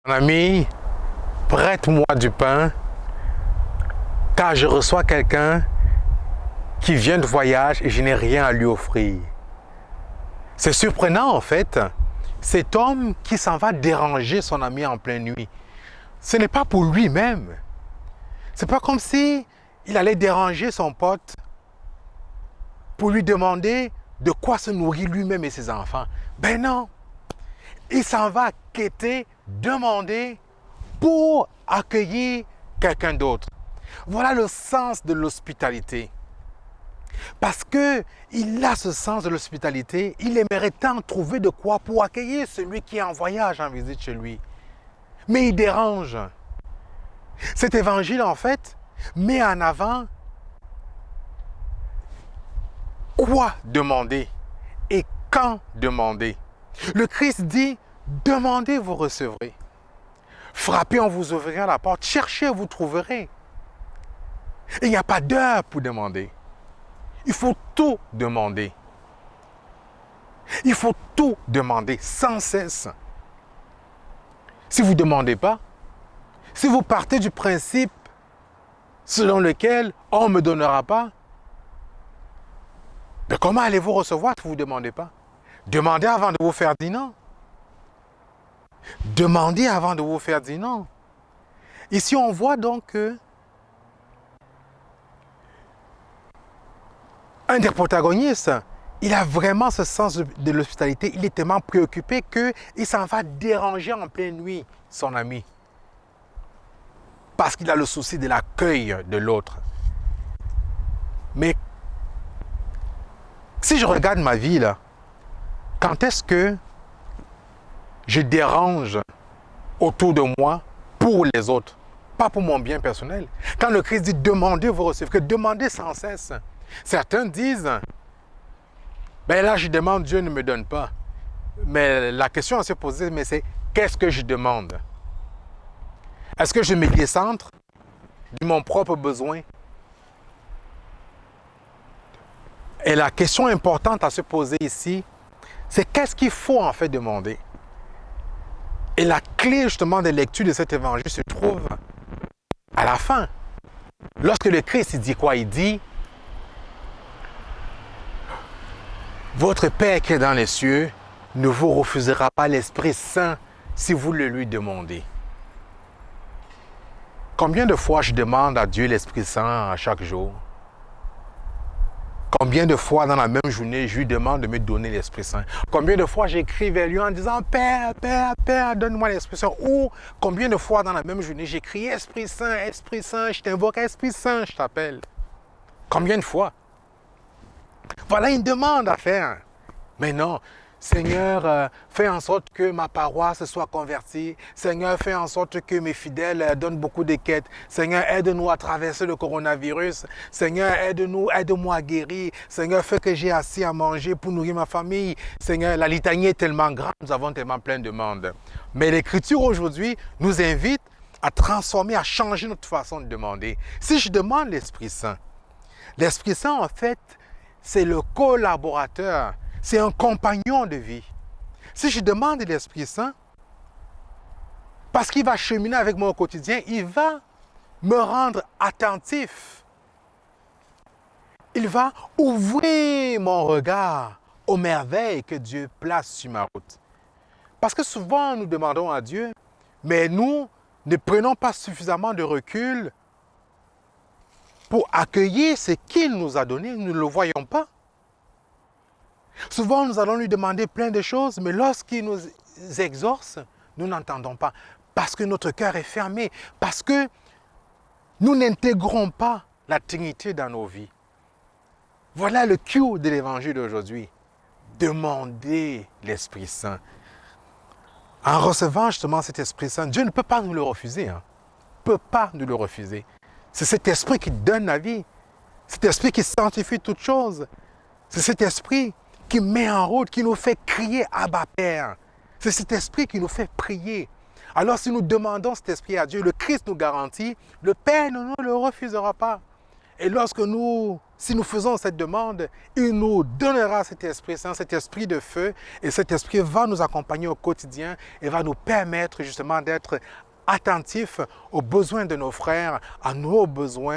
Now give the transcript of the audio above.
Mon ami, prête-moi du pain, car je reçois quelqu'un qui vient de voyage et je n'ai rien à lui offrir. C'est surprenant en fait, cet homme qui s'en va déranger son ami en pleine nuit. Ce n'est pas pour lui-même. C'est pas comme si il allait déranger son pote pour lui demander de quoi se nourrir lui-même et ses enfants. Ben non, il s'en va quêter, demander pour accueillir quelqu'un d'autre. Voilà le sens de l'hospitalité. Parce qu'il a ce sens de l'hospitalité, il aimerait tant trouver de quoi pour accueillir celui qui est en voyage, en visite chez lui. Mais il dérange. Cet évangile, en fait, met en avant quoi demander et quand demander. Le Christ dit, demandez, vous recevrez. Frappez, on vous ouvrira la porte. Cherchez, vous trouverez. Il n'y a pas d'heure pour demander. Il faut tout demander. Il faut tout demander sans cesse. Si vous ne demandez pas, si vous partez du principe selon lequel on ne me donnera pas, mais comment allez-vous recevoir si vous ne demandez pas? Demandez avant de vous faire dire non. Demandez avant de vous faire dire non. Ici, on voit donc que un des protagonistes, il a vraiment ce sens de l'hospitalité. Il est tellement préoccupé qu'il s'en va déranger en pleine nuit son ami. Parce qu'il a le souci de l'accueil de l'autre. Mais si je regarde ma vie, là, quand est-ce que je dérange autour de moi pour les autres, pas pour mon bien personnel? Quand le Christ dit demandez, vous recevrez, demandez sans cesse. Certains disent, ben là je demande, Dieu ne me donne pas. Mais la question à se poser, mais c'est qu'est-ce que je demande? Est-ce que je me décentre de mon propre besoin? Et la question importante à se poser ici, c'est qu'est-ce qu'il faut en fait demander? Et la clé justement de lecture de cet évangile se trouve à la fin. Lorsque le Christ il dit quoi? Il dit, votre Père qui est dans les cieux ne vous refusera pas l'Esprit Saint si vous le lui demandez. Combien de fois je demande à Dieu l'Esprit Saint à chaque jour? Combien de fois dans la même journée, je lui demande de me donner l'Esprit Saint? Combien de fois j'écris vers lui en disant « Père, Père, Père, donne-moi l'Esprit Saint » ou combien de fois dans la même journée, j'écris « Esprit Saint, je t'invoque, Esprit Saint, je t'appelle » ? Combien de fois? Voilà une demande à faire. Mais non, Seigneur, fais en sorte que ma paroisse soit convertie. Seigneur, fais en sorte que mes fidèles donnent beaucoup de quêtes. Seigneur, aide-nous à traverser le coronavirus. Seigneur, aide-nous, aide-moi à guérir. Seigneur, fais que j'ai assez à manger pour nourrir ma famille. Seigneur, la litanie est tellement grande, nous avons tellement plein de demandes. Mais l'Écriture aujourd'hui nous invite à transformer, à changer notre façon de demander. Si je demande l'Esprit Saint en fait, c'est le collaborateur. C'est un compagnon de vie. Si je demande l'Esprit Saint, parce qu'il va cheminer avec moi au quotidien, il va me rendre attentif. Il va ouvrir mon regard aux merveilles que Dieu place sur ma route. Parce que souvent, nous demandons à Dieu, mais nous ne prenons pas suffisamment de recul pour accueillir ce qu'il nous a donné. Nous ne le voyons pas. Souvent, nous allons lui demander plein de choses, mais lorsqu'il nous exorce, nous n'entendons pas. Parce que notre cœur est fermé. Parce que nous n'intégrons pas la Trinité dans nos vies. Voilà le cue de l'évangile d'aujourd'hui. Demandez l'Esprit Saint. En recevant justement cet Esprit Saint, Dieu ne peut pas nous le refuser. Il ne peut pas nous le refuser. C'est cet Esprit qui donne la vie. Cet Esprit qui sanctifie toutes choses. C'est cet Esprit qui met en route, qui nous fait crier « Abba Père ». C'est cet Esprit qui nous fait prier. Alors si nous demandons cet Esprit à Dieu, le Christ nous garantit, le Père ne nous le refusera pas. Et si nous faisons cette demande, il nous donnera cet Esprit Saint, cet esprit de feu, et cet esprit va nous accompagner au quotidien et va nous permettre justement d'être attentifs aux besoins de nos frères, à nos besoins